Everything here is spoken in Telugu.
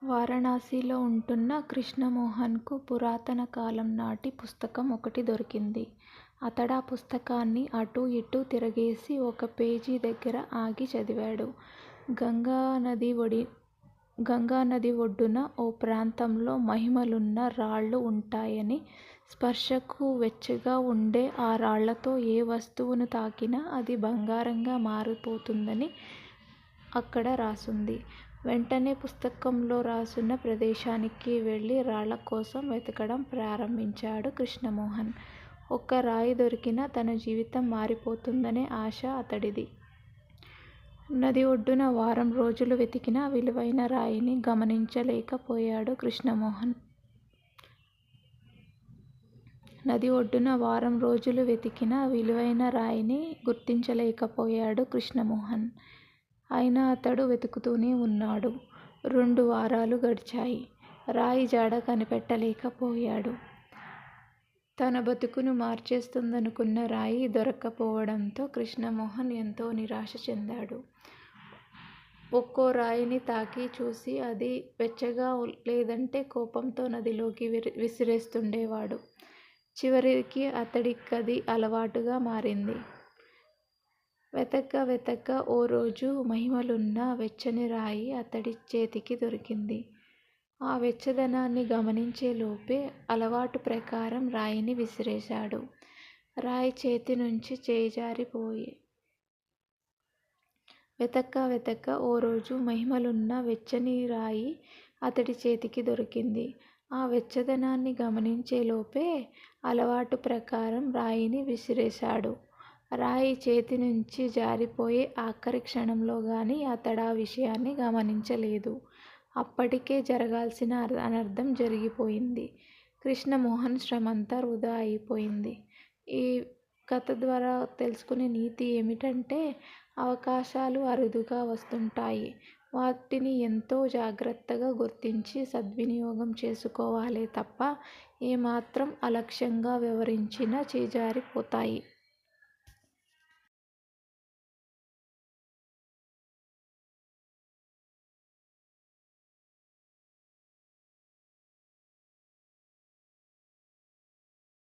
వారణాసిలో ఉంటున్న కృష్ణమోహన్కు పురాతన కాలం నాటి పుస్తకం ఒకటి దొరికింది. అతడా పుస్తకాన్ని అటూ ఇటూ తిరగేసి ఒక పేజీ దగ్గర ఆగి చదివాడు. గంగానది ఒడ్డున ఓ ప్రాంతంలో మహిమలున్న రాళ్ళు ఉంటాయని, స్పర్శకు వెచ్చగా ఉండే ఆ రాళ్ళతో ఏ వస్తువును తాకినా అది బంగారంగా మారిపోతుందని అక్కడ రాసుంది. వెంటనే పుస్తకంలో రాసున్న ప్రదేశానికి వెళ్ళి రాళ్ళ కోసం వెతకడం ప్రారంభించాడు కృష్ణమోహన్. ఒక్క రాయి దొరికినా తన జీవితం మారిపోతుందనే ఆశ అతడిది. నది ఒడ్డున వారం రోజులు వెతికినా విలువైన రాయిని గమనించలేకపోయాడు కృష్ణమోహన్. నది ఒడ్డున వారం రోజులు వెతికినా విలువైన రాయిని గుర్తించలేకపోయాడు కృష్ణమోహన్. అయినా అతడు వెతుకుతూనే ఉన్నాడు. 2 వారాలు గడిచాయి. రాయి జాడ కనిపెట్టలేకపోయాడు. తన బతుకును మార్చేస్తుందనుకున్న రాయి దొరక్కపోవడంతో కృష్ణమోహన్ ఎంతో నిరాశ చెందాడు. ఒక్కో రాయిని తాకి చూసి అది వెచ్చగా లేదంటే కోపంతో నదిలోకి విసిరేస్తుండేవాడు. చివరికి అతడికది అలవాటుగా మారింది. వెతక్క ఓ రోజు మహిమలున్న వెచ్చని రాయి అతడి చేతికి దొరికింది. ఆ వెచ్చదనాన్ని గమనించేలోపే అలవాటు ప్రకారం రాయిని విసిరేశాడు. రాయి చేతి నుంచి చేయి జారిపోయే. వెతక్క ఓ రోజు మహిమలున్న వెచ్చని రాయి అతడి చేతికి దొరికింది. ఆ వెచ్చదనాన్ని గమనించేలోపే అలవాటు ప్రకారం రాయిని విసిరేశాడు. రాయి చేతి నుంచి జారిపోయే ఆఖరి క్షణంలో గానీ అతడా విషయాన్ని గమనించలేదు. అప్పటికే జరగాల్సిన అనర్థం జరిగిపోయింది. కృష్ణమోహన్ శ్రమంతా వృధా అయిపోయింది. ఈ కథ ద్వారా తెలుసుకునే నీతి ఏమిటంటే, అవకాశాలు అరుదుగా వస్తుంటాయి. వాటిని ఎంతో జాగ్రత్తగా గుర్తించి సద్వినియోగం చేసుకోవాలే తప్ప ఏమాత్రం అలక్ష్యంగా వ్యవహరించినా చేజారిపోతాయి.